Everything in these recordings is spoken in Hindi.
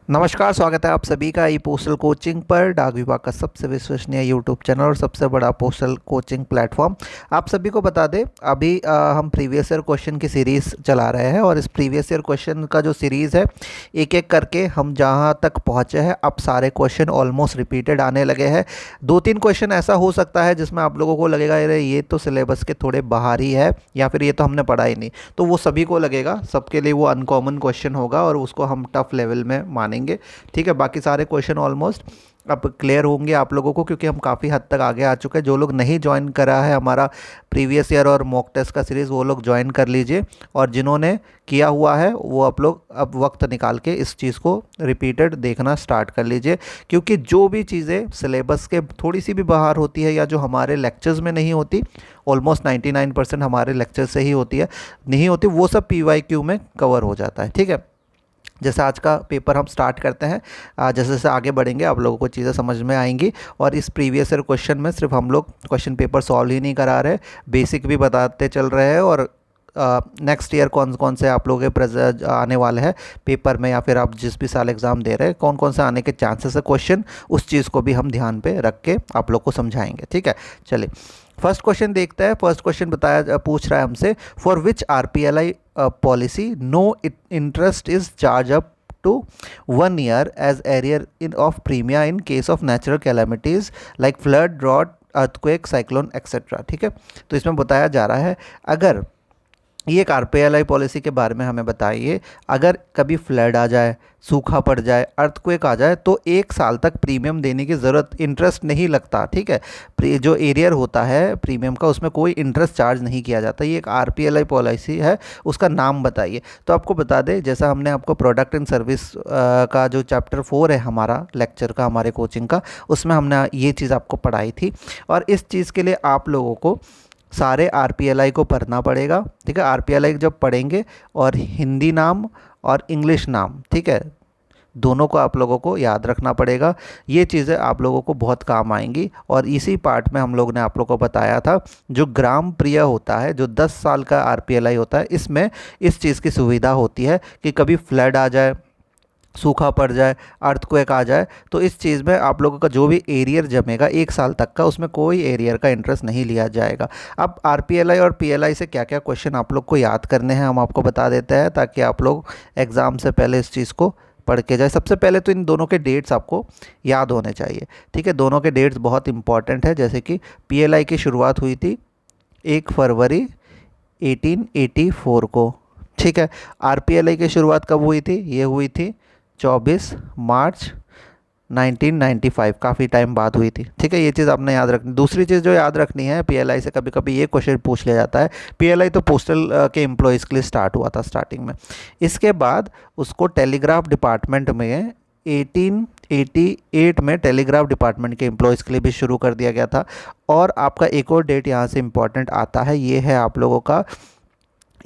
नमस्कार, स्वागत है आप सभी का ई पोस्टल कोचिंग पर। डाक विभाग का सबसे विश्वसनीय यूट्यूब चैनल और सबसे बड़ा पोस्टल कोचिंग प्लेटफॉर्म। आप सभी को बता दें, अभी हम प्रीवियस ईयर क्वेश्चन की सीरीज़ चला रहे हैं और इस प्रीवियस ईयर क्वेश्चन का जो सीरीज़ है, एक एक करके हम जहां तक पहुंचे हैं अब सारे क्वेश्चन ऑलमोस्ट रिपीटेड आने लगे हैं। 2-3 क्वेश्चन ऐसा हो सकता है जिसमें आप लोगों को लगेगा अरे ये तो सिलेबस के थोड़े बाहर ही है या फिर ये तो हमने पढ़ा ही नहीं, तो वो सभी को लगेगा, सबके लिए वो अनकॉमन क्वेश्चन होगा और उसको हम टफ लेवल में मानेंगे। ठीक है, बाकी सारे क्वेश्चन ऑलमोस्ट अब क्लियर होंगे आप लोगों को, क्योंकि हम काफ़ी हद तक आगे आ चुके हैं। जो लोग नहीं ज्वाइन करा है हमारा प्रीवियस ईयर और मॉक टेस्ट का सीरीज़, वो लोग ज्वाइन कर लीजिए, और जिन्होंने किया हुआ है वो आप लोग अब वक्त निकाल के इस चीज़ को रिपीटेड देखना स्टार्ट कर लीजिए। क्योंककि जो भी चीज़ें सिलेबस के थोड़ी सी भी बाहर होती है या जो हमारे लेक्चर्स में नहीं होती, ऑलमोस्ट 99% हमारे लेक्चर से ही होती है, नहीं होती, वो सब PYQ में कवर हो जाता है। ठीक है, जैसे आज का पेपर हम स्टार्ट करते हैं, जैसे जैसे आगे बढ़ेंगे आप लोगों को चीज़ें समझ में आएंगी। और इस प्रीवियस ईयर क्वेश्चन में सिर्फ हम लोग क्वेश्चन पेपर सॉल्व ही नहीं करा रहे, बेसिक भी बताते चल रहे हैं, और नेक्स्ट ईयर कौन कौन से आप लोगों के आने वाले हैं पेपर में, या फिर आप जिस भी साल एग्ज़ाम दे रहे हैं कौन कौन से आने के चांसेस है क्वेश्चन, उस चीज़ को भी हम ध्यान पे रख के आप लोग को समझाएंगे। ठीक है, चलिए फर्स्ट क्वेश्चन देखते हैं। फर्स्ट क्वेश्चन पूछ रहा है हमसे, for which RPLI policy no interest is charge up to 1 year as arrear in of premium in case of natural calamities like flood, drought, earthquake, cyclone etc। ठीक है, तो इसमें बताया जा रहा है, अगर ये एक RPLI पॉलिसी के बारे में हमें बताइए, अगर कभी फ्लड आ जाए, सूखा पड़ जाए, अर्थक्वेक आ जाए, तो 1 साल तक प्रीमियम देने की ज़रूरत, इंटरेस्ट नहीं लगता। ठीक है, जो एरियर होता है प्रीमियम का, उसमें कोई इंटरेस्ट चार्ज नहीं किया जाता। ये एक RPLI पॉलिसी है, उसका नाम बताइए। तो आपको बता दें, जैसा हमने आपको प्रोडक्ट एंड सर्विस का जो चैप्टर 4 है हमारा लेक्चर का, हमारे कोचिंग का, उसमें हमने ये चीज़ आपको पढ़ाई थी। और इस चीज़ के लिए आप लोगों को सारे RPLI को पढ़ना पड़ेगा। ठीक है, RPLI जब पढ़ेंगे और हिंदी नाम और इंग्लिश नाम, ठीक है, दोनों को आप लोगों को याद रखना पड़ेगा। ये चीज़ें आप लोगों को बहुत काम आएंगी। और इसी पार्ट में हम लोग ने आप लोगों को बताया था, जो ग्राम प्रिय होता है, जो 10 साल का RPLI होता है, इसमें इस चीज़ की सुविधा होती है कि कभी फ्लड आ जाए, सूखा पड़ जाए, अर्थक्वेक आ जाए, तो इस चीज़ में आप लोगों का जो भी एरियर जमेगा 1 साल तक का, उसमें कोई एरियर का इंटरेस्ट नहीं लिया जाएगा। अब RPLI और PLI से क्या क्या क्वेश्चन आप लोग को याद करने हैं हम आपको बता देते हैं, ताकि आप लोग एग्ज़ाम से पहले इस चीज़ को पढ़ के जाए। सबसे पहले तो इन दोनों के डेट्स आपको याद होने चाहिए। ठीक है, दोनों के डेट्स बहुत इंपॉर्टेंट है। जैसे कि PLI की शुरुआत हुई थी 1 फरवरी 1884 को। ठीक है, RPLI की शुरुआत कब हुई थी? ये हुई थी 24 मार्च 1995, काफ़ी टाइम बाद हुई थी। ठीक है, ये चीज़ आपने याद रखनी। दूसरी चीज़ जो याद रखनी है, PLI से कभी कभी ये क्वेश्चन पूछ लिया जाता है। PLI तो पोस्टल के एम्प्लॉयज़ के लिए स्टार्ट हुआ था स्टार्टिंग में, इसके बाद उसको टेलीग्राफ डिपार्टमेंट में 1888 में टेलीग्राफ डिपार्टमेंट के एम्प्लॉयज़ के लिए भी शुरू कर दिया गया था। और आपका एक और डेट यहाँ से इम्पॉर्टेंट आता है, ये है आप लोगों का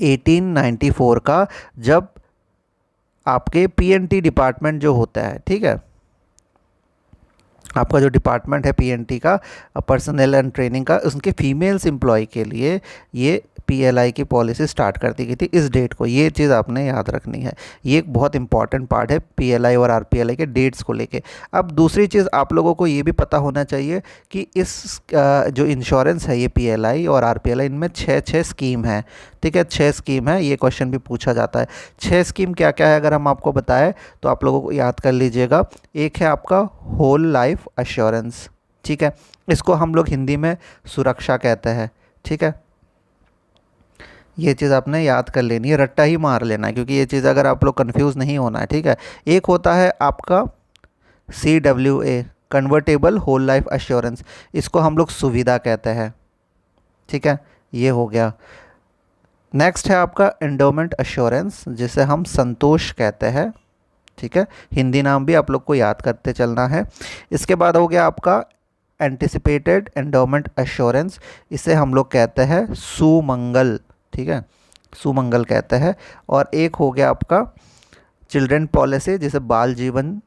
1894 का, जब आपके PNT डिपार्टमेंट जो होता है, ठीक है, आपका जो डिपार्टमेंट है PNT का, पर्सनल एंड ट्रेनिंग का, उसके फीमेल्स एम्प्लॉय के लिए ये PLI की पॉलिसी स्टार्ट कर दी गई थी इस डेट को। ये चीज़ आपने याद रखनी है, ये एक बहुत इंपॉर्टेंट पार्ट है PLI और RPLI के डेट्स को लेके। अब दूसरी चीज़ आप लोगों को ये भी पता होना चाहिए कि इस जो इंश्योरेंस है ये PLI और RPLI, इनमें 6 स्कीम है। ठीक है, 6 स्कीम है, ये क्वेश्चन भी पूछा जाता है। 6 स्कीम क्या क्या है अगर हम आपको बताएं तो आप लोगों को याद कर लीजिएगा। एक है आपका होल लाइफ एश्योरेंस। ठीक है, इसको हम लोग हिंदी में सुरक्षा कहते हैं। ठीक है, ये चीज़ आपने याद कर लेनी है, रट्टा ही मार लेना है, क्योंकि ये चीज़ अगर आप लोग कंफ्यूज नहीं होना है। ठीक है, एक होता है आपका CWA, convertible whole life assurance, इसको हम लोग सुविधा कहते हैं। ठीक है, ये हो गया। नेक्स्ट है आपका एंडोमेंट एश्योरेंस, जिसे हम संतोष कहते हैं। ठीक है, हिंदी नाम भी आप लोग को याद करते चलना है। इसके बाद हो गया आपका एंटिसिपेटेड एंडोमेंट एश्योरेंस, इसे हम लोग कहते हैं सुमंगल। ठीक है, सुमंगल कहते हैं। और एक हो गया आपका चिल्ड्रन पॉलिसी, जिसे बाल जीवन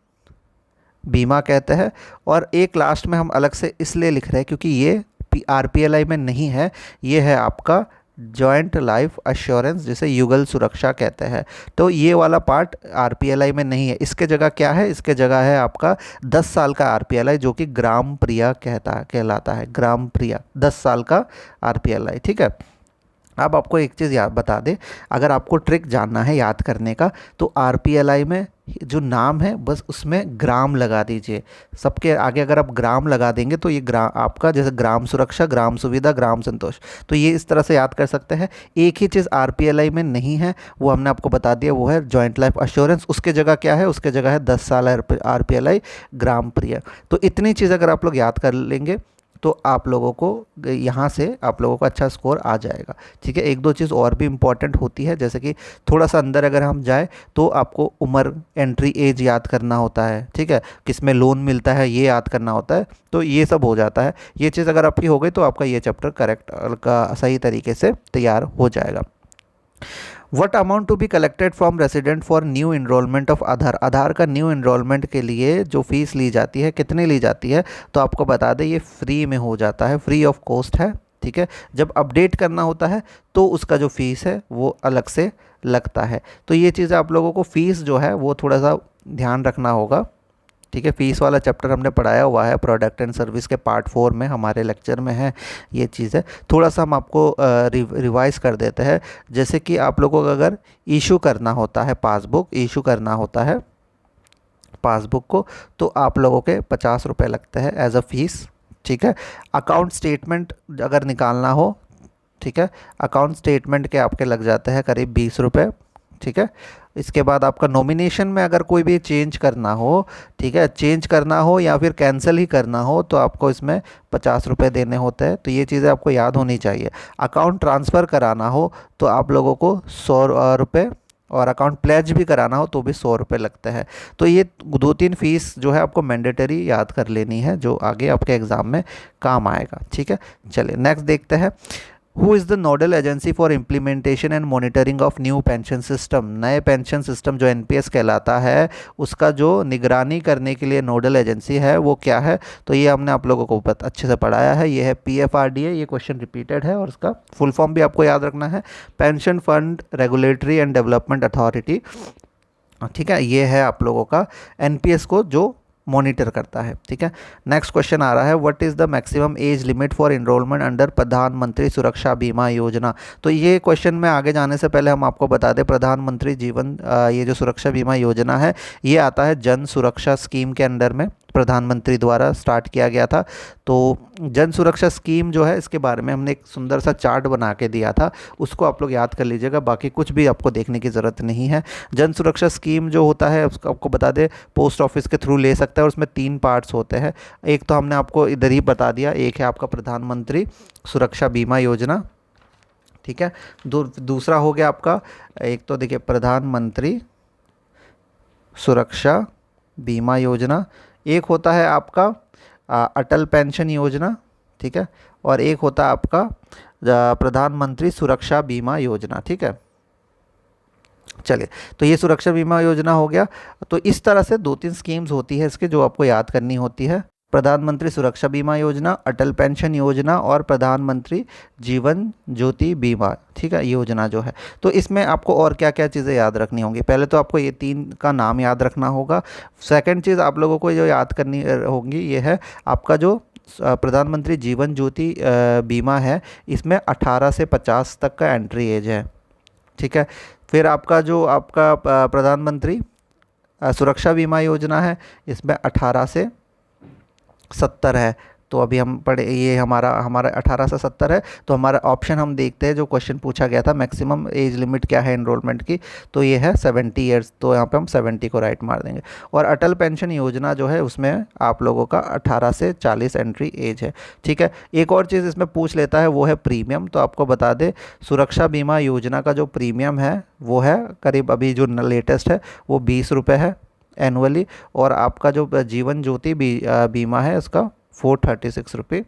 बीमा कहते हैं। और एक लास्ट में हम अलग से इसलिए लिख रहे हैं क्योंकि ये RPLI में नहीं है, ये है आपका जॉइंट लाइफ एश्योरेंस, जिसे युगल सुरक्षा कहते हैं। तो ये वाला पार्ट आरपीएलआई में नहीं है। इसके जगह क्या है, इसके जगह है आपका 10 साल का आरपीएलआई, जो कि ग्राम प्रिया कहलाता है, ग्राम प्रिया 10 साल का आरपीएलआई। ठीक है। अब आपको एक चीज़ याद बता दें, अगर आपको ट्रिक जानना है याद करने का, तो आरपीएलआई में जो नाम है बस उसमें ग्राम लगा दीजिए। सबके आगे अगर आप ग्राम लगा देंगे तो ये ग्राम आपका, जैसे ग्राम सुरक्षा, ग्राम सुविधा, ग्राम संतोष, तो ये इस तरह से याद कर सकते हैं। एक ही चीज़ आरपीएलआई में नहीं है, वो हमने आपको बता दिया, वो है जॉइंट लाइफ एश्योरेंस। उसके जगह क्या है, उसके जगह है 10 साल आरपीएलआई ग्राम प्रिय। तो इतनी चीज़ अगर आप लोग याद कर लेंगे तो आप लोगों को यहाँ से आप लोगों का अच्छा स्कोर आ जाएगा। ठीक है। एक दो चीज़ और भी इम्पॉर्टेंट होती है, जैसे कि थोड़ा सा अंदर अगर हम जाए तो आपको उम्र, एंट्री एज याद करना होता है। ठीक है। किसमें लोन मिलता है ये याद करना होता है। तो ये सब हो जाता है। ये चीज़ अगर आपकी हो गई तो आपका ये चैप्टर करेक्ट का सही तरीके से तैयार हो जाएगा। What amount to be collected from resident for new enrolment of Aadhaar. Aadhaar का न्यू इनरोलमेंट के लिए जो फीस ली जाती है, कितनी ली जाती है, तो आपको बता दें ये फ्री में हो जाता है, फ्री ऑफ कॉस्ट है। ठीक है। जब अपडेट करना होता है तो उसका जो फीस है वो अलग से लगता है। तो ये चीज़ आप लोगों को फीस जो है वो थोड़ा सा ध्यान रखना होगा। ठीक है। फीस वाला चैप्टर हमने पढ़ाया हुआ है, प्रोडक्ट एंड सर्विस के पार्ट 4 में हमारे लेक्चर में है ये चीज़ है। थोड़ा सा हम आपको रिवाइज कर देते हैं। जैसे कि आप लोगों को अगर इशू करना होता है, पासबुक इशू करना होता है पासबुक को, तो आप लोगों के 50 रुपये लगते हैं एज अ फीस। ठीक है। अकाउंट स्टेटमेंट अगर निकालना हो, ठीक है, अकाउंट स्टेटमेंट के आपके लग जाते हैं करीब 20 रुपये। ठीक है। इसके बाद आपका नॉमिनेशन में अगर कोई भी चेंज करना हो, ठीक है, चेंज करना हो या फिर कैंसिल ही करना हो, तो आपको इसमें 50 रुपये देने होते हैं। तो ये चीज़ें आपको याद होनी चाहिए। अकाउंट ट्रांसफ़र कराना हो तो आप लोगों को 100 रुपये, और अकाउंट प्लेज भी कराना हो तो भी 100 रुपये लगते हैं। तो ये 2-3 फीस जो है आपको मैंडेटरी याद कर लेनी है, जो आगे आपके एग्ज़ाम में काम आएगा। ठीक है। चलिए नेक्स्ट देखते हैं। Who is the nodal agency for implementation and monitoring of new pension system. नए पेंशन सिस्टम जो एनपीएस कहलाता है, उसका जो निगरानी करने के लिए नोडल एजेंसी है वो क्या है, तो ये हमने आप लोगों को अच्छे से पढ़ाया है। ये है पीएफआरडीए। ये क्वेश्चन रिपीटेड है और उसका फुल फॉर्म भी आपको याद रखना है, pension fund regulatory and development authority. ठीक है। ये है आप लोगों का एनपीएस को जो मॉनिटर करता है। ठीक है। नेक्स्ट क्वेश्चन आ रहा है, what is the maximum age limit for enrolment under Pradhanmantri Suraksha बीमा योजना। तो ये क्वेश्चन में आगे जाने से पहले हम आपको बता दें, प्रधानमंत्री जीवन ये जो सुरक्षा बीमा योजना है, ये आता है जन सुरक्षा स्कीम के अंडर में, प्रधानमंत्री द्वारा स्टार्ट किया गया था। तो जन सुरक्षा स्कीम जो है, इसके बारे में हमने एक सुंदर सा चार्ट बना के दिया था, उसको आप लोग याद कर लीजिएगा, बाकी कुछ भी आपको देखने की ज़रूरत नहीं है। जन सुरक्षा स्कीम जो होता है उसको आपको बता दें पोस्ट ऑफिस के थ्रू ले सकता है, और उसमें 3 पार्ट्स होते हैं। एक तो हमने आपको इधर ही बता दिया, एक है आपका प्रधानमंत्री सुरक्षा बीमा योजना। ठीक है। दूसरा हो गया आपका, एक तो देखिए प्रधानमंत्री सुरक्षा बीमा योजना, एक होता है आपका अटल पेंशन योजना। ठीक है। और एक होता है आपका प्रधानमंत्री सुरक्षा बीमा योजना। ठीक है। चलिए, तो ये सुरक्षा बीमा योजना हो गया। तो इस तरह से 2-3 स्कीम्स होती है इसके, जो आपको याद करनी होती है। प्रधानमंत्री सुरक्षा बीमा योजना, अटल पेंशन योजना और प्रधानमंत्री जीवन ज्योति बीमा, ठीक है, योजना जो है। तो इसमें आपको और क्या क्या चीज़ें याद रखनी होंगी। पहले तो आपको ये 3 का नाम याद रखना होगा। सेकंड चीज़ आप लोगों को जो याद करनी होगी ये है आपका जो प्रधानमंत्री जीवन ज्योति बीमा है, इसमें 18 से 50 तक का एंट्री एज है। ठीक है। फिर आपका जो आपका प्रधानमंत्री सुरक्षा बीमा योजना है, इसमें 18 से 70 है। तो अभी हम पढ़े, ये हमारा 18 से 70 है। तो हमारा ऑप्शन हम देखते हैं, जो क्वेश्चन पूछा गया था मैक्सिमम एज लिमिट क्या है एनरोलमेंट की, तो ये है 70 ईयर्स। तो यहाँ पे हम 70 को राइट मार देंगे। और अटल पेंशन योजना जो है उसमें आप लोगों का 18 से 40 एंट्री एज है। ठीक है। एक और चीज़ इसमें पूछ लेता है, वो है प्रीमियम। तो आपको बता दें सुरक्षा बीमा योजना का जो प्रीमियम है वो है करीब, अभी जो लेटेस्ट है वो 20 रुपये है एनुअली। और आपका जो जीवन ज्योति बीमा है उसका 436 रुपये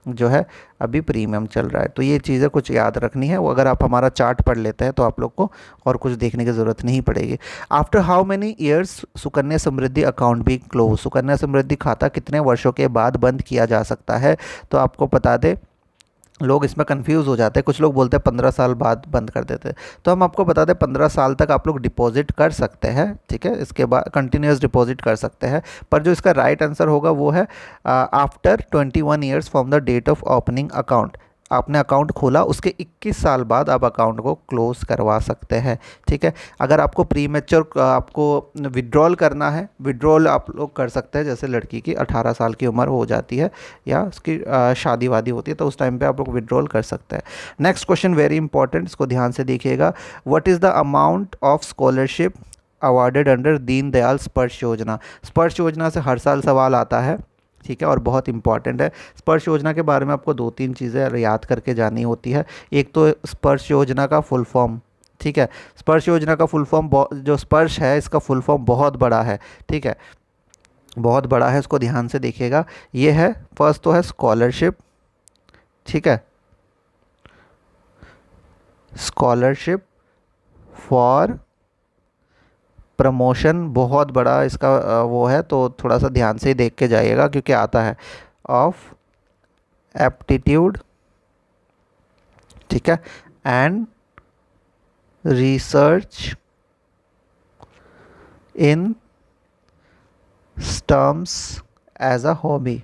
जो है अभी प्रीमियम चल रहा है। तो ये चीज़ें कुछ याद रखनी है। वो अगर आप हमारा चार्ट पढ़ लेते हैं तो आप लोग को और कुछ देखने की ज़रूरत नहीं पड़ेगी। After how many years Sukanya Samriddhi account be close. Sukanya Samriddhi खाता कितने वर्षों के बाद बंद किया जा सकता है। तो आपको बता दें लोग इसमें कंफ्यूज हो जाते हैं, कुछ लोग बोलते हैं 15 साल बाद बंद कर देते हैं। तो हम आपको बता दें 15 साल तक आप लोग डिपॉजिट कर सकते हैं, ठीक है, इसके बाद कंटिन्यूस डिपॉजिट कर सकते हैं। पर जो इसका राइट आंसर होगा वो है after 21 years from the date of opening account. आपने अकाउंट खोला उसके 21 साल बाद आप अकाउंट को क्लोज करवा सकते हैं, ठीक है। अगर आपको प्री मैच्योर आपको विड्रॉल करना है, विड्रॉल आप लोग कर सकते हैं, जैसे लड़की की 18 साल की उम्र हो जाती है या उसकी शादी वादी होती है तो उस टाइम पे आप लोग विड्रॉल कर सकते हैं। नेक्स्ट क्वेश्चन वेरी इंपॉर्टेंट, इसको ध्यान से देखिएगा। What is the amount of scholarship awarded under Deendayal स्पर्श योजना। स्पर्श योजना से हर साल सवाल आता है, ठीक है, और बहुत इंपॉर्टेंट है। स्पर्श योजना के बारे में आपको 2-3 चीज़ें याद करके जानी होती है। एक तो स्पर्श योजना का फुल फॉर्म, ठीक है, स्पर्श योजना का फुल फॉर्म, जो स्पर्श है इसका फुल फॉर्म बहुत बड़ा है, ठीक है, बहुत बड़ा है, इसको ध्यान से देखिएगा। ये है फर्स्ट तो है स्कॉलरशिप, ठीक है, स्कॉलरशिप फॉर प्रमोशन, बहुत बड़ा इसका वो है, तो थोड़ा सा ध्यान से ही देख के जाइएगा क्योंकि आता है ऑफ एप्टीट्यूड, ठीक है, and research in STEMs as a hobby,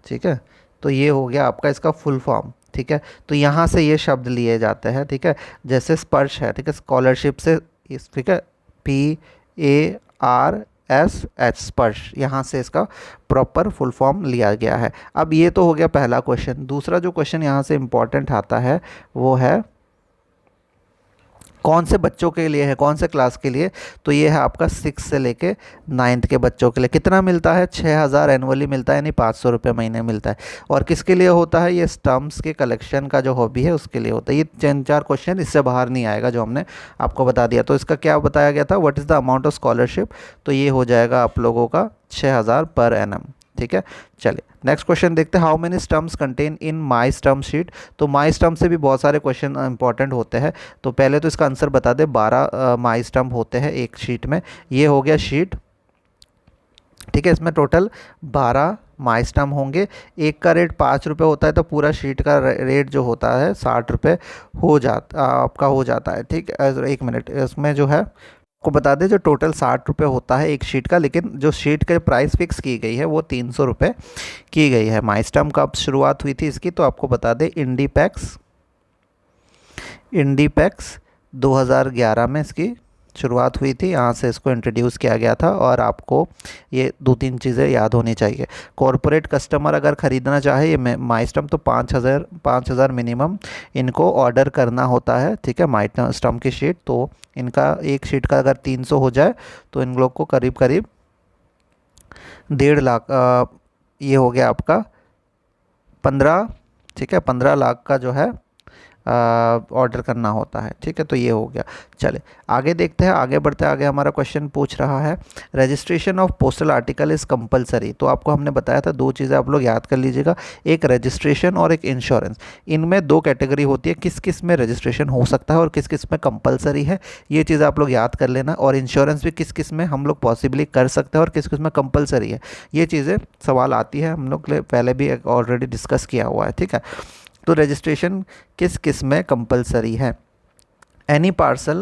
ठीक है। तो ये हो गया आपका इसका फुल फॉर्म, ठीक है। तो यहाँ से ये शब्द लिए जाते हैं, ठीक है, जैसे स्पर्श है, ठीक है, स्कॉलरशिप से ठीक है, PARSH स्पर्श, यहाँ से इसका प्रॉपर फुल फॉर्म लिया गया है। अब ये तो हो गया पहला क्वेश्चन। दूसरा जो क्वेश्चन यहाँ से इम्पॉर्टेंट आता है वो है कौन से बच्चों के लिए है, कौन से क्लास के लिए। तो ये है आपका 6 से लेके 9th के बच्चों के लिए। कितना मिलता है, 6000 एनुअली मिलता है, यानी 500 रुपये महीने मिलता है। और किसके लिए होता है, ये स्टम्प्स के कलेक्शन का जो हॉबी है उसके लिए होता है। ये 3-4 क्वेश्चन इससे बाहर नहीं आएगा जो हमने आपको बता दिया। तो इसका क्या बताया गया था, what is the amount of scholarship, तो ये हो जाएगा आप लोगों का 6000 पर एनम, ठीक है। चलिए नेक्स्ट क्वेश्चन देखते हैं, how many stumps contain in my stump sheet. तो माई स्टम्प से भी बहुत सारे क्वेश्चन इंपॉर्टेंट होते हैं। तो पहले तो इसका आंसर बता दें, 12 माई स्टम्प होते हैं एक शीट में। ये हो गया शीट, ठीक है, इसमें टोटल 12 माई स्टम्प होंगे। एक का रेट 5 रुपये होता है, तो पूरा शीट का रेट जो होता है 60 रुपये हो जाता आपका हो जाता है, ठीक है। 1 मिनट, इसमें जो है को बता दें, जो टोटल 60 रुपये होता है एक शीट का, लेकिन जो शीट का प्राइस फिक्स की गई है वो 300 रुपये की गई है। माई स्टम्प कब शुरुआत हुई थी इसकी, तो आपको बता दें इंडीपैक्स 2011 में इसकी शुरुआत हुई थी, यहाँ से इसको इंट्रोड्यूस किया गया था। और आपको ये 2-3 चीज़ें याद होनी चाहिए। कॉरपोरेट कस्टमर अगर ख़रीदना चाहे ये माई स्टम्प, तो 5000 मिनिमम इनको ऑर्डर करना होता है, ठीक है, माई स्टम्प की शीट। तो इनका एक शीट का अगर 300 हो जाए तो इन लोग को करीब करीब 1.5 लाख, ये हो गया आपका 15, ठीक है, 15 लाख का जो है ऑर्डर करना होता है, ठीक है। तो ये हो गया। चले आगे देखते हैं, आगे बढ़ते हैं। आगे हमारा क्वेश्चन पूछ रहा है, registration of postal article is compulsory. तो आपको हमने बताया था 2 चीज़ें आप लोग याद कर लीजिएगा, एक रजिस्ट्रेशन और एक इंश्योरेंस। इनमें 2 कैटेगरी होती है, किस किस में रजिस्ट्रेशन हो सकता है और किस किस में कंपलसरी है, ये चीज़ आप लोग याद कर लेना। और इंश्योरेंस भी किस किस में हम लोग पॉसिबली कर सकते हैं और किस किस में कंपलसरी है, ये चीज़ें सवाल आती है, हम लोग पहले भी ऑलरेडी डिस्कस किया हुआ है, ठीक है। तो रजिस्ट्रेशन किस किस में कंपलसरी है, any parcel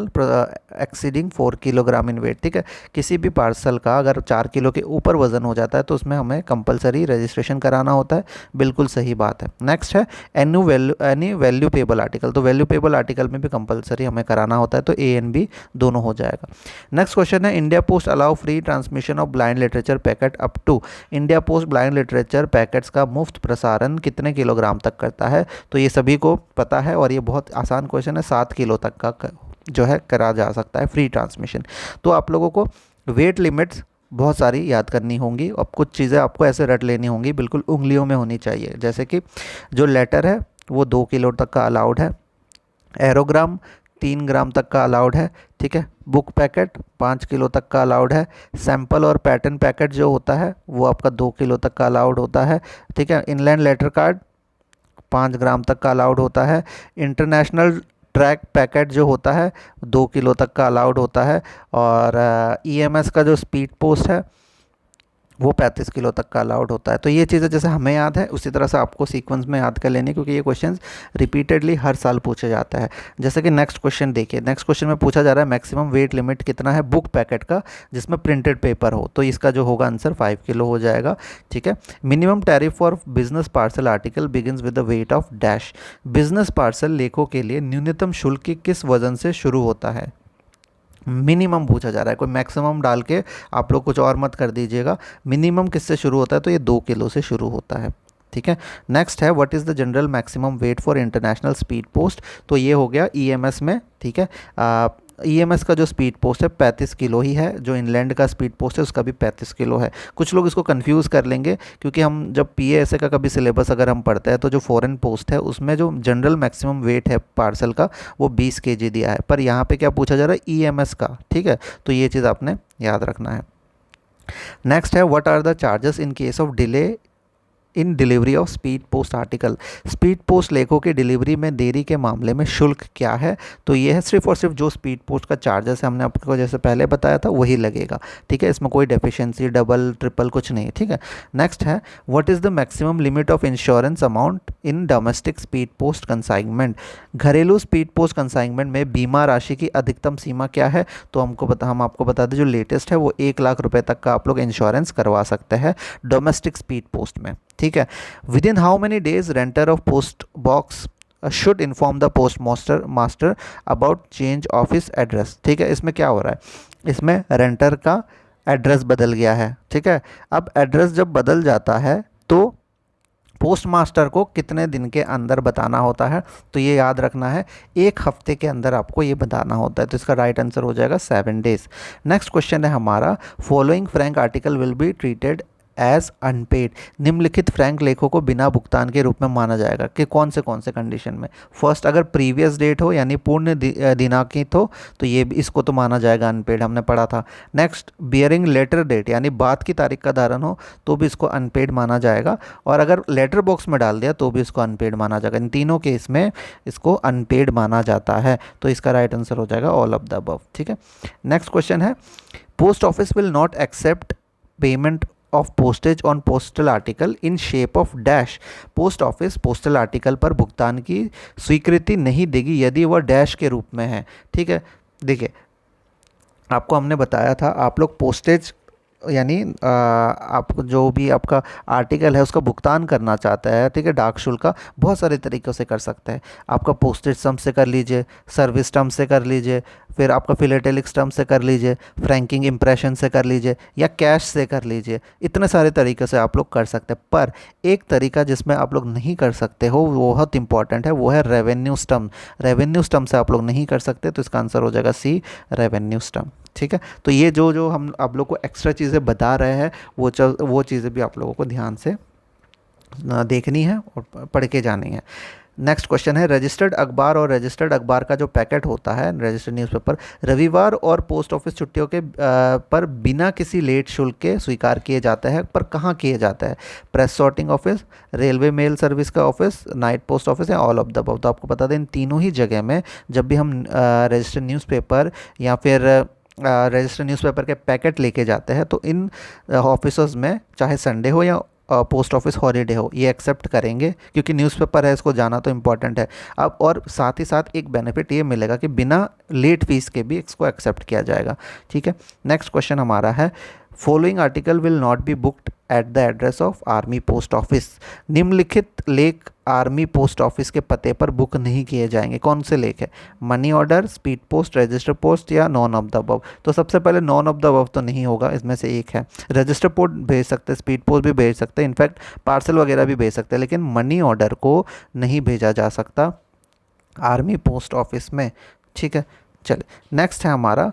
exceeding 4 kilogram in weight, ठीक है, किसी भी पार्सल का अगर 4 किलो के ऊपर वज़न हो जाता है तो उसमें हमें कंपलसरी रजिस्ट्रेशन कराना होता है। बिल्कुल सही बात है। नेक्स्ट है एनी वैल्यू पेबल आर्टिकल। तो वैल्यू पेबल आर्टिकल में भी कंपलसरी हमें कराना होता है, तो ए एंड बी दोनों हो जाएगा। नेक्स्ट क्वेश्चन है, India post allow free transmission of blind literature packet up to. India post blind literature packets का मुफ्त प्रसारण कितने किलोग्राम तक करता है। तो ये सभी को पता है और ये बहुत आसान क्वेश्चन है, 7 किलो तक का जो है करा जा सकता है फ्री ट्रांसमिशन। तो आप लोगों को वेट लिमिट्स बहुत सारी याद करनी होंगी। अब कुछ चीज़ें आपको ऐसे रट लेनी होंगी, बिल्कुल उंगलियों में होनी चाहिए। जैसे कि जो लेटर है वो 2 किलो तक का अलाउड है, एरोग्राम 3 ग्राम तक का अलाउड है, ठीक है, बुक पैकेट 5 किलो तक का अलाउड है, सैंपल और पैटर्न पैकेट जो होता है वो आपका 2 किलो तक का अलाउड होता है, ठीक है। इनलैंड लेटर कार्ड 5 ग्राम तक का अलाउड होता है। इंटरनेशनल ट्रैक पैकेट जो होता है 2 किलो तक का अलाउड होता है। और ईएमएस का जो स्पीड पोस्ट है वो 35 किलो तक का अलाउड होता है। तो ये चीज़ें जैसे हमें याद है उसी तरह से आपको सीक्वेंस में याद कर लेनी, क्योंकि ये क्वेश्चंस रिपीटेडली हर साल पूछा जाता है। जैसे कि नेक्स्ट क्वेश्चन देखिए, नेक्स्ट क्वेश्चन में पूछा जा रहा है मैक्सिमम वेट लिमिट कितना है बुक पैकेट का जिसमें प्रिंटेड पेपर हो, तो इसका जो होगा आंसर 5 किलो हो जाएगा। ठीक है। Minimum tariff for business parcel article begins with the weight of dash. Business parcel लेखों के लिए न्यूनतम शुल्क किस वजन से शुरू होता है? मिनिमम पूछा जा रहा है, कोई मैक्सिमम डाल के आप लोग कुछ और मत कर दीजिएगा। मिनिमम किससे शुरू होता है? तो ये 2 किलो से शुरू होता है। ठीक है। नेक्स्ट है what is the general maximum weight for international speed post. तो ये हो गया ईएमएस में। ठीक है। ईएमएस का जो स्पीड पोस्ट है 35 किलो ही है, जो इनलैंड का स्पीड पोस्ट है उसका भी 35 किलो है। कुछ लोग इसको कंफ्यूज कर लेंगे, क्योंकि हम जब पीएएसए का कभी सिलेबस अगर हम पढ़ते हैं तो जो फॉरेन पोस्ट है उसमें जो जनरल मैक्सिमम वेट है पार्सल का वो 20 केजी दिया है, पर यहाँ पे क्या पूछा जा रहा है? ईएमएस का। ठीक है। तो ये चीज़ आपने याद रखना है। नेक्स्ट है what are the charges in case of delay in delivery of speed post article. Speed post लेखों की डिलीवरी में देरी के मामले में शुल्क क्या है? तो ये है सिर्फ और सिर्फ जो स्पीड पोस्ट का चार्जेस है, हमने आपको जैसे पहले बताया था वही लगेगा। ठीक है। इसमें कोई डेफिशिएंसी डबल ट्रिपल कुछ नहीं। ठीक है। नेक्स्ट है what is the maximum limit of insurance amount in domestic speed post consignment. घरेलू स्पीड पोस्ट कंसाइनमेंट में बीमा राशि की अधिकतम सीमा क्या है? तो हम आपको बता दें जो लेटेस्ट है वो 1 लाख रुपए तक का आप लोग इंश्योरेंस करवा सकते हैं डोमेस्टिक स्पीड पोस्ट में। ठीक है। With in how many days रेंटर of post box should inform the post master about change office address. ठीक है। इसमें क्या हो रहा है? इसमें रेंटर का एड्रेस बदल गया है। ठीक है। अब एड्रेस जब बदल जाता है तो पोस्ट मास्टर को कितने दिन के अंदर बताना होता है? तो ये याद रखना है, 1 हफ्ते के अंदर आपको ये बताना होता है। तो इसका राइट आंसर हो जाएगा 7 डेज। नेक्स्ट क्वेश्चन है हमारा following frank article will be treated as unpaid. निम्नलिखित फ्रैंक लेखों को बिना भुगतान के रूप में माना जाएगा कि कौन से कंडीशन में? फर्स्ट, अगर प्रीवियस डेट हो यानी पूर्ण दिनांकित हो तो ये इसको तो माना जाएगा अनपेड, हमने पढ़ा था। नेक्स्ट, बियरिंग लेटर डेट यानी बाद की तारीख का धारण हो तो भी इसको अनपेड माना जाएगा, और अगर लेटर बॉक्स में डाल दिया तो भी इसको अनपेड माना जाएगा। इन तीनों केस में इसको अनपेड माना जाता है। तो इसका राइट आंसर हो जाएगा ऑल ऑफ द अबव। ठीक है। नेक्स्ट क्वेश्चन है post office will not accept payment of postage on postal article in shape of dash. Post office postal article पर भुगतान की स्वीकृति नहीं देगी यदि वह डैश के रूप में है। ठीक है। देखिए, आपको हमने बताया था आप लोग पोस्टेज यानी आप जो भी आपका आर्टिकल है उसका भुगतान करना चाहता है, ठीक है, डाक शुल्क का बहुत सारे तरीक़ों से कर सकते हैं। आपका पोस्टेज स्टम्प से कर लीजिए, सर्विस स्टम्प से कर लीजिए, फिर आपका फिलेटेलिक स्टम्प से कर लीजिए, फ्रैंकिंग इम्प्रेशन से कर लीजिए, या कैश से कर लीजिए। इतने सारे तरीक़े से आप लोग कर सकते हैं, पर एक तरीका जिसमें आप लोग नहीं कर सकते हो वो बहुत इंपॉर्टेंट है, वो है रेवेन्यू स्टम्प। रेवेन्यू स्टम्प से आप लोग नहीं कर सकते, तो इसका आंसर हो जाएगा सी, रेवेन्यू स्टम्प। ठीक है। तो ये जो हम आप लोग को एक्स्ट्रा चीज़ें बता रहे हैं वो चीज़ें भी आप लोगों को ध्यान से देखनी है और पढ़ के जानी है। नेक्स्ट क्वेश्चन है रजिस्टर्ड अखबार और रजिस्टर्ड अखबार का जो पैकेट होता है रजिस्टर्ड न्यूज़पेपर रविवार और पोस्ट ऑफिस छुट्टियों के पर बिना किसी लेट शुल्क के स्वीकार किए जाते हैं, पर कहाँ किए जाता है? Press sorting office, railway mail service का ऑफिस, नाइट पोस्ट ऑफिस, या ऑल ऑफ द अबव। तो आपको बता दें इन तीनों ही जगह में जब भी हम रजिस्टर्ड न्यूज़पेपर या फिर रजिस्टर्ड न्यूज़पेपर के पैकेट लेके जाते हैं तो इन ऑफिसर्स में चाहे संडे हो या पोस्ट ऑफिस हॉलीडे हो ये एक्सेप्ट करेंगे, क्योंकि न्यूज़पेपर है, इसको जाना तो इम्पॉर्टेंट है। अब और साथ ही साथ एक बेनिफिट ये मिलेगा कि बिना लेट फीस के भी इसको एक्सेप्ट किया जाएगा। ठीक है। नेक्स्ट क्वेश्चन हमारा है following article will not be booked at the address of army post office. निम्नलिखित लेख आर्मी पोस्ट ऑफिस के पते पर बुक नहीं किए जाएंगे। कौन से लेख है? Money order, speed post, register post, या नॉन ऑफ द अबव। तो सबसे पहले नॉन ऑफ द अबव तो नहीं होगा, इसमें से एक है। रजिस्टर पोस्ट भेज सकते हैं, स्पीड पोस्ट भी भेज सकते हैं, इनफैक्ट पार्सल वगैरह भी भेज सकते हैं, लेकिन मनी ऑर्डर को नहीं भेजा जा सकता आर्मी पोस्ट ऑफिस में। ठीक है। चलिए नेक्स्ट है हमारा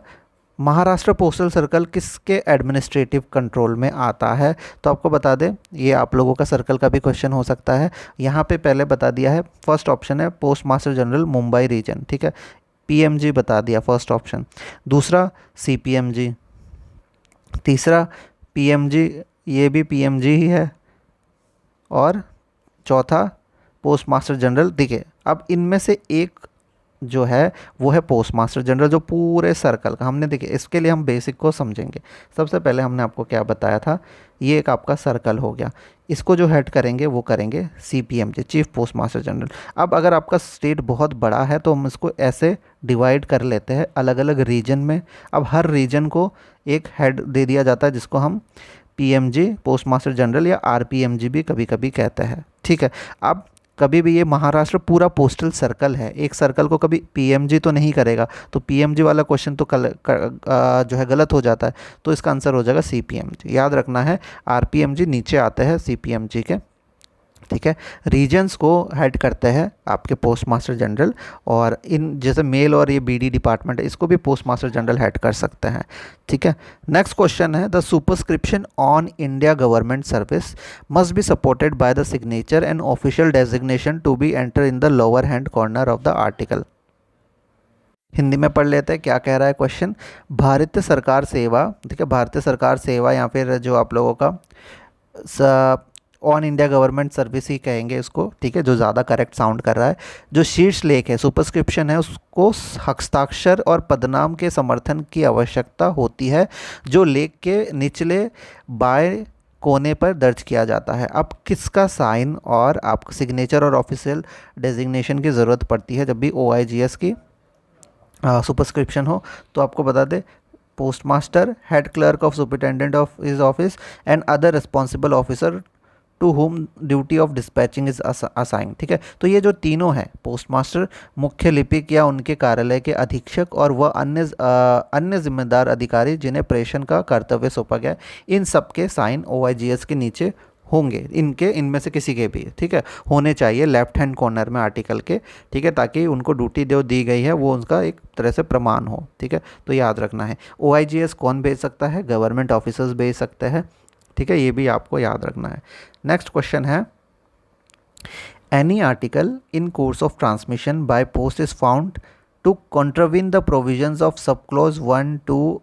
महाराष्ट्र पोस्टल सर्कल किसके एडमिनिस्ट्रेटिव कंट्रोल में आता है? तो आपको बता दें ये आप लोगों का सर्कल का भी क्वेश्चन हो सकता है। यहाँ पे पहले बता दिया है, फर्स्ट ऑप्शन है post master general Mumbai region. ठीक है। पीएमजी बता दिया फर्स्ट ऑप्शन, दूसरा सीपीएमजी, तीसरा पीएमजी, ये भी पीएमजी ही है, और चौथा पोस्ट मास्टर जनरल। देखिए अब इनमें से एक जो है वो है पोस्ट मास्टर जनरल, जो पूरे सर्कल का हमने देखिए, इसके लिए हम बेसिक को समझेंगे। सबसे पहले हमने आपको क्या बताया था, ये एक आपका सर्कल हो गया, इसको जो हेड करेंगे वो करेंगे सीपीएमजी, चीफ पोस्ट मास्टर जनरल। अब अगर आपका स्टेट बहुत बड़ा है तो हम इसको ऐसे डिवाइड कर लेते हैं अलग अलग रीजन में। अब हर रीजन को एक हेड दे दिया जाता है जिसको हम पीएमजी पोस्ट मास्टर जनरल या आरपीएमजी भी कभी कभी कहते हैं, ठीक है। अब कभी भी ये महाराष्ट्र पूरा पोस्टल सर्कल है, एक सर्कल को कभी पीएमजी तो नहीं करेगा, तो पीएमजी वाला क्वेश्चन तो जो है गलत हो जाता है, तो इसका आंसर हो जाएगा सीपीएमजी। याद रखना है आरपीएमजी नीचे आते हैं सीपीएमजी के, ठीक है। रीजन्स को हेड करते हैं आपके पोस्ट मास्टर जनरल, और इन जैसे मेल और ये बीडी डिपार्टमेंट है इसको भी पोस्ट मास्टर जनरल हेड कर सकते हैं, ठीक है। नेक्स्ट क्वेश्चन है, the superscription on India government service must be supported by the signature and official designation to be enter in the lower hand corner of the article. Hindi में पढ़ लेते हैं क्या कह रहा है क्वेश्चन। भारतीय सरकार सेवा, ठीक है, भारतीय सरकार सेवा या फिर जो आप लोगों का ऑन इंडिया गवर्नमेंट सर्विस ही कहेंगे इसको, ठीक है, जो ज़्यादा करेक्ट साउंड कर रहा है। जो शीर्ष लेख है सुपरस्क्रिप्शन है, उसको हस्ताक्षर और पदनाम के समर्थन की आवश्यकता होती है, जो लेख के निचले बाएं कोने पर दर्ज किया जाता है। अब किसका साइन और आपको सिग्नेचर और ऑफिशियल डेजिग्नेशन की ज़रूरत पड़ती है जब भी OIGS की सुपरस्क्रिप्शन हो, तो आपको बता दें, post master, head clerk of superintendent of his office and other responsible officer to home duty of dispatching is assign, ठीक है। तो ये जो तीनों हैं, पोस्ट मास्टर, मुख्य लिपिक या उनके कार्यालय के अधीक्षक और वह अन्य जिम्मेदार अधिकारी जिन्हें प्रेषण का कर्तव्य सौंपा गया, इन सब के साइन OIGS के नीचे होंगे, इनमें से किसी के भी, ठीक है, होने चाहिए लेफ्ट हैंड कॉर्नर में आर्टिकल के, ठीक है, ताकि उनको ड्यूटी जो दी गई है वो उनका एक तरह से प्रमाण हो, ठीक है। तो याद रखना है OIGS कौन भेज सकता है, गवर्नमेंट ऑफिसर्स भेज सकते हैं, ठीक है, ये भी आपको याद रखना है। नेक्स्ट क्वेश्चन है, any article in course of transmission by post is found to contravene the provisions of sub clause 1 to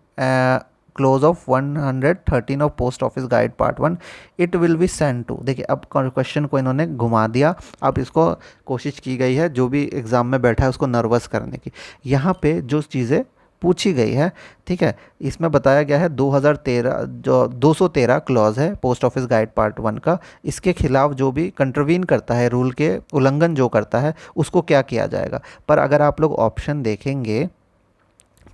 clause of 113 of post office guide part 1, it will be send to. देखिए अब क्वेश्चन को इन्होंने घुमा दिया, अब इसको कोशिश की गई है जो भी एग्ज़ाम में बैठा है उसको नर्वस करने की। यहाँ पे जो चीज़ें पूछी गई है, ठीक है, इसमें बताया गया है 2013 जो 213 क्लॉज है पोस्ट ऑफिस गाइड पार्ट 1 का, इसके खिलाफ जो भी कंट्रवीन करता है, रूल के उल्लंघन जो करता है, उसको क्या किया जाएगा। पर अगर आप लोग ऑप्शन देखेंगे,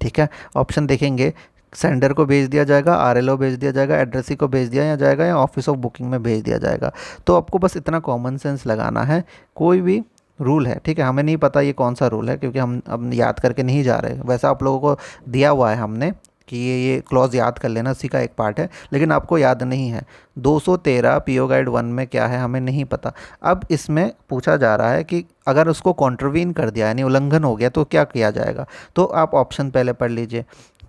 ठीक है, ऑप्शन देखेंगे, सेंडर को भेज दिया जाएगा, RLO भेज दिया जाएगा, एड्रेसी को भेज दिया जाएगा या ऑफिस ऑफ बुकिंग में भेज दिया जाएगा। तो आपको बस इतना कॉमन सेंस लगाना है, कोई भी रूल है, ठीक है, हमें नहीं पता ये कौन सा रूल है क्योंकि हम अब याद करके नहीं जा रहे, वैसा आप लोगों को दिया हुआ है हमने कि ये क्लॉज याद कर लेना, उसी का एक पार्ट है, लेकिन आपको याद नहीं है 213 PO गाइड 1 में क्या है हमें नहीं पता। अब इसमें पूछा जा रहा है कि अगर उसको कॉन्ट्रवीन कर दिया यानी उल्लंघन हो गया तो क्या किया जाएगा, तो आप ऑप्शन पहले पढ़ लीजिए,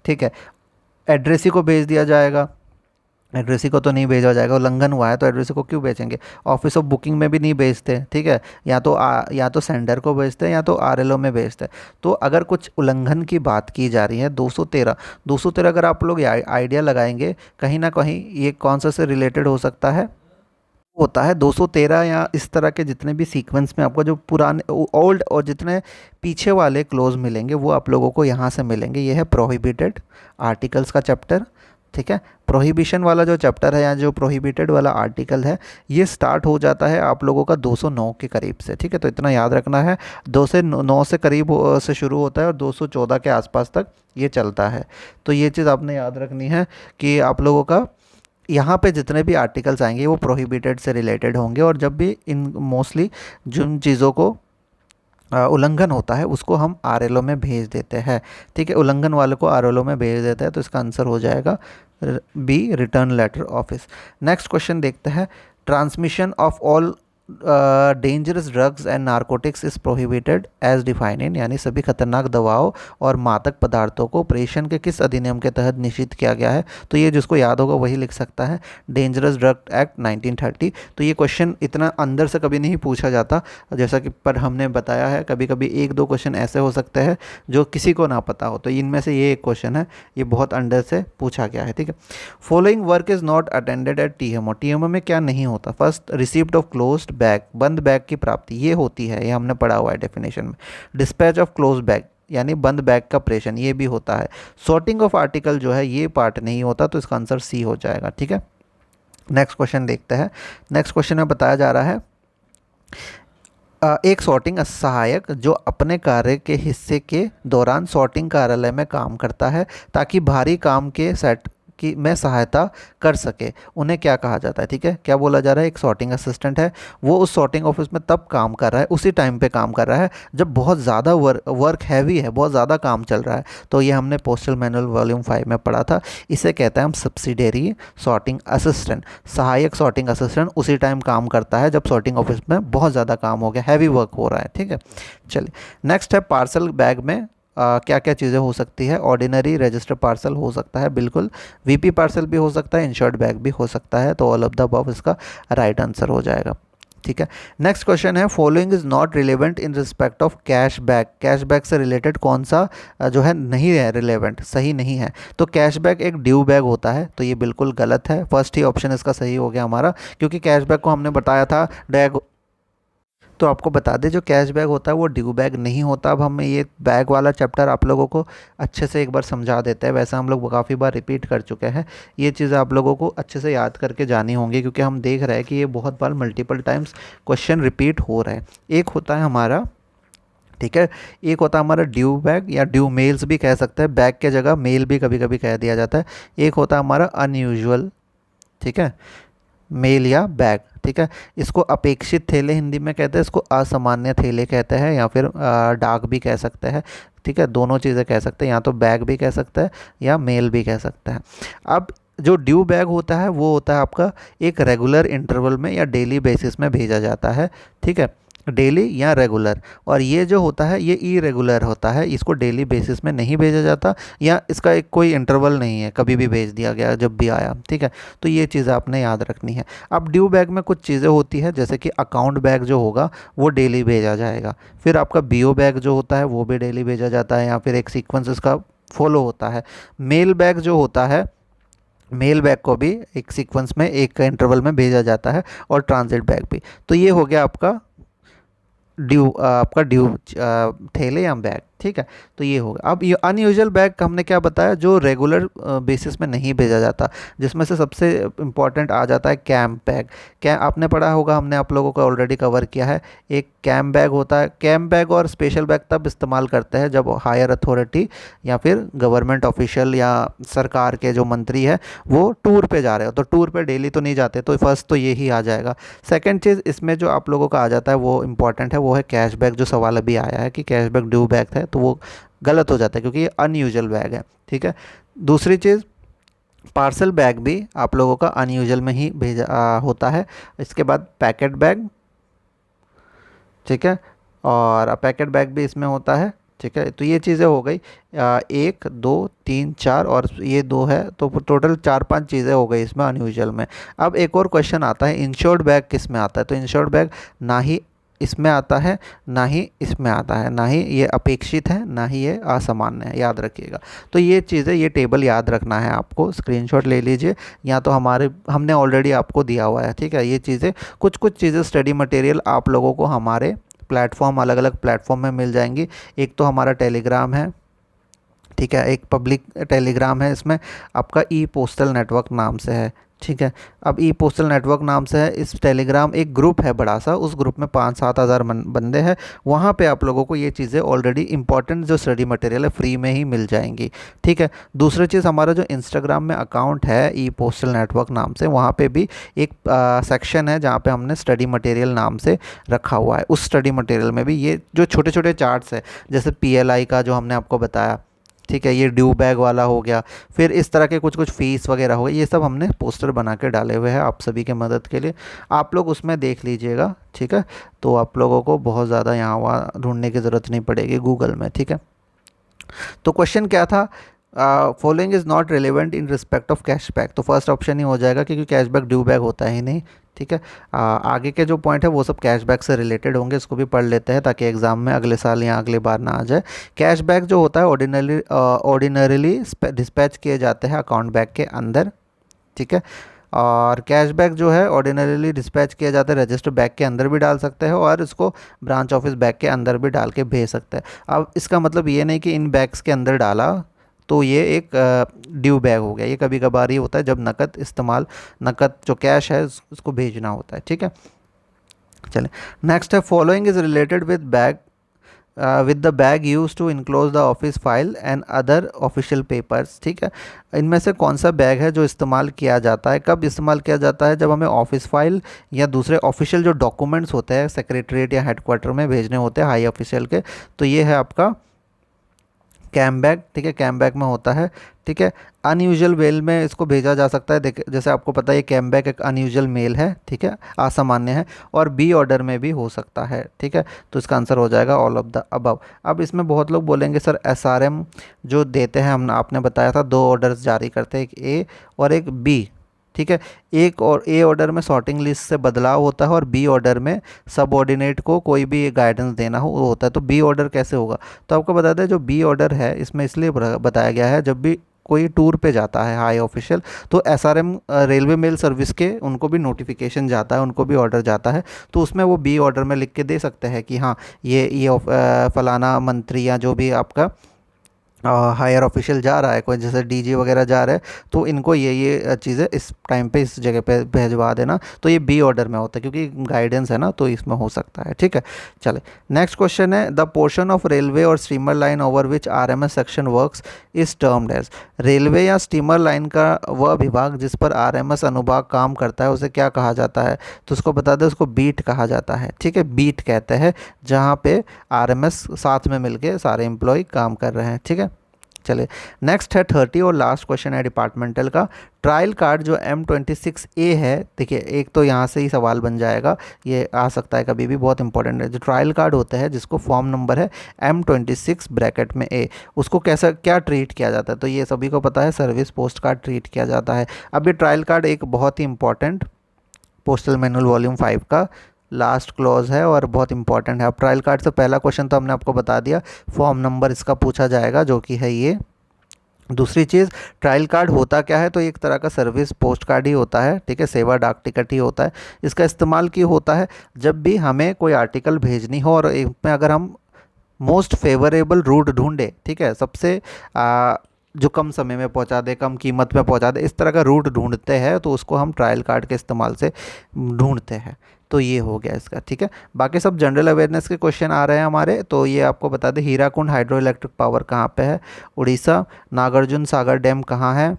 ठीक है। एड्रेसी को भेज दिया जाएगा, एड्रेसी को तो नहीं भेजा जाएगा, उल्लंघन हुआ है तो एड्रेसी को क्यों भेजेंगे, ऑफिस ऑफ बुकिंग में भी नहीं भेजते, ठीक है, या तो सेंडर को भेजते हैं या तो RLO में भेजते हैं। तो अगर कुछ उल्लंघन की बात की जा रही है 213 अगर आप लोग आइडिया लगाएंगे कहीं ना कहीं ये कौन सा से रिलेटेड हो सकता है, होता है 213 या इस तरह के जितने भी सीक्वेंस में आपको जो पुराने ओल्ड और जितने पीछे वाले क्लोज मिलेंगे वो आप लोगों को यहाँ से मिलेंगे। ये है प्रोहिबिटेड आर्टिकल्स का चैप्टर, ठीक है। प्रोहिबिशन वाला जो चैप्टर है या जो प्रोहिबिटेड वाला आर्टिकल है ये स्टार्ट हो जाता है आप लोगों का 209 के करीब से, ठीक है। तो इतना याद रखना है, 2 से 9 से करीब से शुरू होता है और 214 के आसपास तक ये चलता है। तो ये चीज़ आपने याद रखनी है कि आप लोगों का यहाँ पे जितने भी आर्टिकल्स आएंगे वो प्रोहिबिटेड से रिलेटेड होंगे, और जब भी इन मोस्टली जिन चीज़ों को उल्लंघन होता है उसको हम RLO में भेज देते हैं, ठीक है, उल्लंघन वाले को RLO में भेज देते हैं, तो इसका आंसर हो जाएगा B, return letter office. Next question देखते हैं, transmission of all dangerous drugs and narcotics is prohibited as define in, यानी सभी खतरनाक दवाओं और मादक पदार्थों को प्रेषण के किस अधिनियम के तहत निषिद्ध किया गया है। तो ये जिसको याद होगा वही लिख सकता है, डेंजरस ड्रग एक्ट 1930। तो ये क्वेश्चन इतना अंदर से कभी नहीं पूछा जाता जैसा कि पर हमने बताया है, कभी कभी 1-2 क्वेश्चन ऐसे हो सकते हैं जो किसी को ना पता हो, तो इनमें से ये एक क्वेश्चन है, ये बहुत अंदर से पूछा गया है, ठीक है। Following work is not attended at TMO, TMO में क्या नहीं होता, first receipt of closed bag, बंद बैग की प्राप्ति ये होती है, ये हमने पढ़ा हुआ है डेफिनेशन में। डिस्पैच ऑफ क्लोज बैग यानी बंद बैग का प्रेषण, ये भी होता है। सॉर्टिंग ऑफ आर्टिकल जो है ये पार्ट नहीं होता, तो इसका आंसर सी हो जाएगा। ठीक है, नेक्स्ट क्वेश्चन देखते हैं। नेक्स्ट क्वेश्चन में बताया जा रहा है एक सॉर्टिंग सहायक जो अपने कार्य के हिस्से के दौरान सॉर्टिंग कार्यालय में काम करता है ताकि भारी काम के सेट की में सहायता कर सके, उन्हें क्या कहा जाता है। ठीक है, क्या बोला जा रहा है, एक सॉर्टिंग असिस्टेंट है, वो उस सॉर्टिंग ऑफिस में तब काम कर रहा है, उसी टाइम पे काम कर रहा है जब बहुत ज़्यादा वर्क हैवी है, बहुत ज़्यादा काम चल रहा है। तो ये हमने पोस्टल मैनुअल वॉल्यूम 5 में पढ़ा था। इसे कहते हैं हम सब्सिडियरी सॉर्टिंग असिस्टेंट। सहायक सॉर्टिंग असिस्टेंट उसी टाइम काम करता है जब सॉर्टिंग ऑफिस में बहुत ज़्यादा काम हो गया, हैवी वर्क हो रहा है। ठीक है, चलिए नेक्स्ट है पार्सल बैग में क्या क्या चीज़ें हो सकती है। ऑर्डिनरी रजिस्टर पार्सल हो सकता है, बिल्कुल। वीपी पार्सल भी हो सकता है, इंश्योर्ड बैग भी हो सकता है। तो ऑल ऑफ द अबव इसका राइट आंसर हो जाएगा। ठीक है, नेक्स्ट क्वेश्चन है following is not relevant in respect of cash bag. Cash bag से रिलेटेड कौन सा जो है नहीं है रिलेवेंट, सही नहीं है। तो कैश बैग एक ड्यू बैग होता है, तो ये बिल्कुल गलत है। फर्स्ट ही ऑप्शन इसका सही हो गया हमारा, क्योंकि कैश बैग को हमने बताया था बैग। तो आपको बता दें जो कैश बैग होता है वो ड्यू बैग नहीं होता। अब हम ये बैग वाला चैप्टर आप लोगों को अच्छे से एक बार समझा देते हैं। वैसे हम लोग काफ़ी बार रिपीट कर चुके हैं, ये चीज़ें आप लोगों को अच्छे से याद करके जानी होंगी, क्योंकि हम देख रहे हैं कि ये बहुत बार मल्टीपल टाइम्स क्वेश्चन रिपीट हो रहे हैं। एक होता है हमारा, ठीक है, एक होता है हमारा ड्यू बैग या ड्यू मेल्स भी कह सकते हैं, बैग के जगह मेल भी कभी कभी कह दिया जाता है। एक होता है हमारा अनयूजुअल, ठीक है, मेल या बैग। ठीक है, इसको अपेक्षित थैले हिंदी में कहते हैं, इसको असामान्य थैले कहते हैं, या फिर डाक भी कह सकते हैं। ठीक है, दोनों चीज़ें कह सकते हैं, या तो बैग भी कह सकते हैं या मेल भी कह सकते हैं। अब जो ड्यू बैग होता है वो होता है आपका एक रेगुलर इंटरवल में या डेली बेसिस में भेजा जाता है। ठीक है, डेली या रेगुलर। और ये जो होता है ये इरेगुलर होता है, इसको डेली बेसिस में नहीं भेजा जाता, या इसका एक कोई इंटरवल नहीं है, कभी भी भेज दिया गया जब भी आया। ठीक है, तो ये चीज़ आपने याद रखनी है। अब ड्यू बैग में कुछ चीज़ें होती है, जैसे कि अकाउंट बैग जो होगा वो डेली भेजा जाएगा। फिर आपका बीओ बैग जो होता है वो भी डेली भेजा जाता है, या फिर एक सीक्वेंस इसका फॉलो होता है। मेल बैग जो होता है, मेल बैग को भी एक सीक्वेंस में एक इंटरवल में भेजा जाता है, और ट्रांजिट बैग भी। तो ये हो गया आपका आपका ड्यू थैले या बैग। ठीक है, तो ये होगा। अब ये अनयूजुअल बैग का हमने क्या बताया, जो रेगुलर बेसिस में नहीं भेजा जाता, जिसमें से सबसे इम्पॉर्टेंट आ जाता है कैंप बैग। आपने पढ़ा होगा, हमने आप लोगों को ऑलरेडी कवर किया है। एक कैंप बैग होता है। कैंप बैग और स्पेशल बैग तब इस्तेमाल करते हैं जब हायर अथॉरिटी या फिर गवर्नमेंट ऑफिशियल या सरकार के जो मंत्री है वो टूर पे जा रहे हो। तो टूर पे डेली तो नहीं जाते, तो फर्स्ट तो यही आ जाएगा। सेकंड चीज़ इसमें जो आप लोगों का आ जाता है वो इम्पॉर्टेंट है, वो है कैश बैग। जो सवाल अभी आया है कि कैश बैग ड्यू बैग है, तो वो गलत हो जाता है, क्योंकि ये अनयूजुअल बैग है। ठीक है, दूसरी चीज़ पार्सल बैग भी आप लोगों का अनयूजुअल में ही भेजा होता है। इसके बाद पैकेट बैग, ठीक है, और पैकेट बैग भी इसमें होता है। ठीक है, तो ये चीज़ें हो गई 1 2 3 4, और ये 2 है, तो टोटल 4-5 चीज़ें हो गई इसमें अनयूजुअल में। अब एक और क्वेश्चन आता है, इंश्योर्ड बैग किस में आता है। तो इंश्योर्ड बैग ना ही इसमें आता है, ना ही इसमें आता है, ना ही ये अपेक्षित है, ना ही ये असामान्य है, याद रखिएगा। तो ये चीज़ें, ये टेबल याद रखना है आपको, स्क्रीनशॉट ले लीजिए, या तो हमने ऑलरेडी आपको दिया हुआ है। ठीक है, ये चीज़ें कुछ चीज़ें स्टडी मटेरियल आप लोगों को हमारे प्लेटफॉर्म, अलग अलग प्लेटफॉर्म में मिल जाएंगी। एक तो हमारा टेलीग्राम है, ठीक है, एक पब्लिक टेलीग्राम है, इसमें आपका ई पोस्टल नेटवर्क नाम से है। ठीक है, अब ई पोस्टल नेटवर्क नाम से है इस टेलीग्राम, एक ग्रुप है बड़ा सा, उस ग्रुप में 5-7 हज़ार बंदे हैं। वहाँ पे आप लोगों को ये चीज़ें ऑलरेडी इंपॉर्टेंट जो स्टडी मटेरियल है फ्री में ही मिल जाएंगी। ठीक है, दूसरी चीज़ हमारा जो इंस्टाग्राम में अकाउंट है ई पोस्टल नेटवर्क नाम से, वहाँ पे भी एक सेक्शन है जहाँ पे हमने स्टडी मटेरियल नाम से रखा हुआ है। उस स्टडी मटेरियल में भी ये जो छोटे छोटे चार्ट्स है, जैसे PLI का जो हमने आपको बताया, ठीक है, ये ड्यू बैग वाला हो गया, फिर इस तरह के कुछ फीस वगैरह हो गए, ये सब हमने पोस्टर बना के डाले हुए हैं आप सभी के मदद के लिए। आप लोग उसमें देख लीजिएगा। ठीक है, तो आप लोगों को बहुत ज़्यादा यहाँ वहाँ ढूंढने की ज़रूरत नहीं पड़ेगी गूगल में। ठीक है, तो क्वेश्चन क्या था, following is not relevant in respect of cashback. तो फर्स्ट ऑप्शन ही हो जाएगा, क्योंकि कैशबैक ड्यू बैग होता ही नहीं। ठीक है, आगे के जो पॉइंट है वो सब कैशबैक से रिलेटेड होंगे, इसको भी पढ़ लेते हैं ताकि एग्जाम में अगले साल या अगली बार ना आ जाए। कैशबैक जो होता है ऑर्डिनरली डिस्पैच किए जाते हैं अकाउंट बैग के अंदर। ठीक है, और कैशबैक जो है ऑर्डिनरीली डिस्पैच किया जाता है रजिस्टर बैग के अंदर भी डाल सकते हैं और इसको ब्रांच ऑफिस बैग के अंदर भी डाल के भेज सकते हैं। अब इसका मतलब ये नहीं कि इन बैग्स के अंदर डाला तो ये एक ड्यू बैग हो गया। ये कभी कभार ही होता है जब नकद जो कैश है उसको भेजना होता है, ठीक है। चलें, नेक्स्ट है following is related with the bag use to enclose the office file and other official papers, ठीक है। इनमें से कौन सा बैग है जो इस्तेमाल किया जाता है, कब इस्तेमाल किया जाता है, जब हमें ऑफिस फाइल या दूसरे ऑफिशियल जो डॉक्यूमेंट्स होते हैं सेक्रेटरीट या हेडक्वार्टर में भेजने होते हैं हाई ऑफिशियल के, तो ये है आपका कैम बैग, ठीक है। कैम बैग में होता है, ठीक है। अनयूजुअल मेल में इसको भेजा जा सकता है, देखिए जैसे आपको पता है ये कैम बैग एक अनयूजुअल मेल है, ठीक है, असामान्य है। और बी ऑर्डर में भी हो सकता है, ठीक है। तो इसका आंसर हो जाएगा ऑल ऑफ द अबव। अब इसमें बहुत लोग बोलेंगे सर एसआरएम जो देते हैं, हम आपने बताया था 2 ऑर्डर्स जारी करते हैं, एक ए और एक बी, ठीक है। एक और ए ऑर्डर में सॉर्टिंग लिस्ट से बदलाव होता है और बी ऑर्डर में सबऑर्डिनेट को कोई भी गाइडेंस देना हो वो होता है। तो बी ऑर्डर कैसे होगा, तो आपको बता दें जो बी ऑर्डर है इसमें इसलिए बताया गया है जब भी कोई टूर पे जाता है हाई ऑफिशियल तो एसआरएम रेलवे मेल सर्विस के उनको भी नोटिफिकेशन जाता है, उनको भी ऑर्डर जाता है, तो उसमें वो बी ऑर्डर में लिख के दे सकते हैं कि हाँ ये फलाना मंत्री या जो भी आपका हायर ऑफिशियल जा रहा है, कोई जैसे डीजी वगैरह जा रहा है, तो इनको ये चीज़ें इस टाइम पे इस जगह पे भेजवा देना, तो ये बी ऑर्डर में होता है क्योंकि गाइडेंस है ना, तो इसमें हो सकता है, ठीक है। चले, नेक्स्ट क्वेश्चन है द पोर्शन ऑफ रेलवे और steamer line over which RMS section works is termed as. Railway या स्टीमर लाइन का वह विभाग जिस पर आरएमएस अनुभाग काम करता है उसे क्या कहा जाता है, तो उसको बता दें उसको बीट कहा जाता है, ठीक है। बीट कहते हैं जहाँ पे आरएमएस साथ में मिलके सारे एम्प्लॉय काम कर रहे हैं, ठीक है। चले, नेक्स्ट है 30 और लास्ट क्वेश्चन है डिपार्टमेंटल का। ट्रायल कार्ड जो M26A है, देखिए एक तो यहाँ से ही सवाल बन जाएगा, ये आ सकता है कभी भी, बहुत इंपॉर्टेंट है। जो ट्रायल कार्ड होता है जिसको फॉर्म नंबर है M26 ब्रैकेट में A, उसको कैसा क्या ट्रीट किया जाता है, तो ये सभी को पता है सर्विस पोस्ट कार्ड ट्रीट किया जाता है। अब ये ट्रायल कार्ड एक बहुत ही इंपॉर्टेंट पोस्टल मैनुअल वॉल्यूम 5 का लास्ट क्लॉज है और बहुत इंपॉर्टेंट है। अब ट्रायल कार्ड से पहला क्वेश्चन तो हमने आपको बता दिया, फॉर्म नंबर इसका पूछा जाएगा जो कि है ये। दूसरी चीज़, ट्रायल कार्ड होता क्या है, तो एक तरह का सर्विस पोस्ट कार्ड ही होता है, ठीक है, सेवा डाक टिकट ही होता है। इसका इस्तेमाल क्यों होता है, जब भी हमें कोई आर्टिकल भेजनी हो और इसमें अगर हम मोस्ट फेवरेबल रूट ढूंढे, ठीक है, सबसे जो कम समय में पहुंचा दे, कम कीमत में पहुंचा दे, इस तरह का रूट ढूंढते हैं तो उसको हम ट्रायल कार्ड के इस्तेमाल से ढूंढते हैं। तो ये हो गया इसका, ठीक है। बाकी सब जनरल अवेयरनेस के क्वेश्चन आ रहे हैं हमारे, तो ये आपको बता दें हीराकुंड हाइड्रो इलेक्ट्रिक पावर कहाँ पे है, उड़ीसा। नागार्जुन सागर डैम कहाँ है,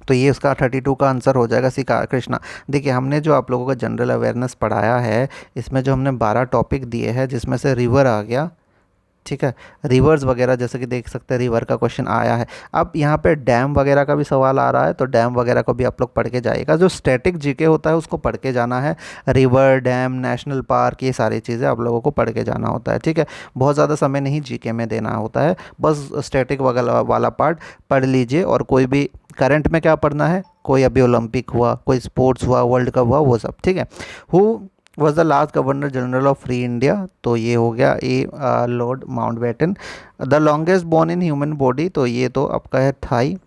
तो ये उसका 32 का आंसर हो जाएगा सी कृष्णा। देखिए हमने जो आप लोगों को जनरल अवेयरनेस पढ़ाया है इसमें जो हमने 12 टॉपिक दिए हैं जिसमें से रिवर आ गया, ठीक है, रिवर्स वगैरह जैसे कि देख सकते हैं रिवर का क्वेश्चन आया है। अब यहाँ पे डैम वगैरह का भी सवाल आ रहा है, तो डैम वगैरह को भी आप लोग पढ़ के जाइएगा। जो स्टैटिक जीके होता है उसको पढ़ के जाना है, रिवर, डैम, नेशनल पार्क, ये सारी चीज़ें आप लोगों को पढ़ के जाना होता है, ठीक है। बहुत ज़्यादा समय नहीं जीके में देना होता है, बस स्टैटिक वगैरह वाला पार्ट पढ़ लीजिए। और कोई भी करंट में क्या पढ़ना है, कोई अभी ओलंपिक हुआ, कोई स्पोर्ट्स हुआ, वर्ल्ड कप हुआ, वो सब, ठीक है। Who was the last governor general of free India, तो ये हो गया A Lord Mountbatten. The longest bone in human body, तो ये तो आपका है thigh.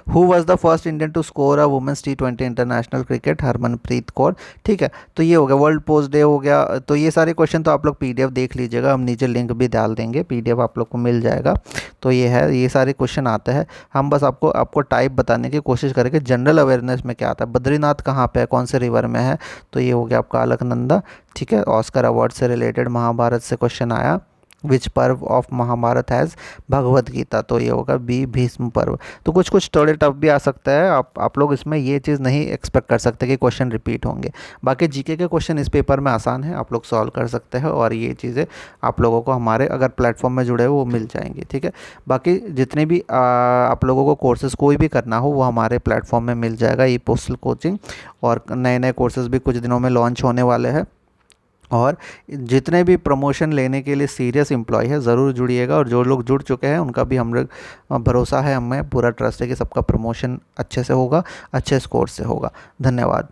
Who was the first Indian to score a women's T20 international cricket, Harmanpreet Kaur, ठीक है। तो ये हो गया, वर्ल्ड पोस्ट डे हो गया। तो ये सारे क्वेश्चन तो आप लोग PDF देख लीजिएगा, हम नीचे लिंक भी डाल देंगे, PDF आप लोग को मिल जाएगा। तो ये है, ये सारे क्वेश्चन आते हैं, हम बस आपको टाइप बताने की कोशिश करेंगे। जनरल अवेयरनेस में क्या आता है, बद्रीनाथ कहाँ पे है, कौन से रिवर में है, तो ये हो गया आपका अलकनंदा, ठीक है। ऑस्कर अवार्ड से रिलेटेड महाभारत से क्वेश्चन आया, विच पर्व ऑफ महाभारत हैज़ भगवत गीता, तो ये होगा बी भीष्म पर्व। तो कुछ कुछ थोड़े टफ भी आ सकता है, आप लोग इसमें ये चीज़ नहीं एक्सपेक्ट कर सकते कि क्वेश्चन रिपीट होंगे। बाकी जीके के क्वेश्चन इस पेपर में आसान है, आप लोग सॉल्व कर सकते हैं और ये चीज़ें आप लोगों को हमारे अगर प्लेटफॉर्म में जुड़े हो वो मिल जाएंगी, ठीक है। बाकी जितने भी आप लोगों को कोर्सेज़ कोई भी करना हो वो हमारे प्लेटफॉर्म में मिल जाएगा, ई पोस्टल कोचिंग। और नए नए कोर्सेज़ भी कुछ दिनों में लॉन्च होने वाले हैं। और जितने भी प्रमोशन लेने के लिए सीरियस एम्प्लॉय है ज़रूर जुड़िएगा, और जो लोग जुड़ चुके हैं उनका भी हम लोग भरोसा है, हमें पूरा ट्रस्ट है कि सबका प्रमोशन अच्छे से होगा, अच्छे स्कोर से होगा। धन्यवाद।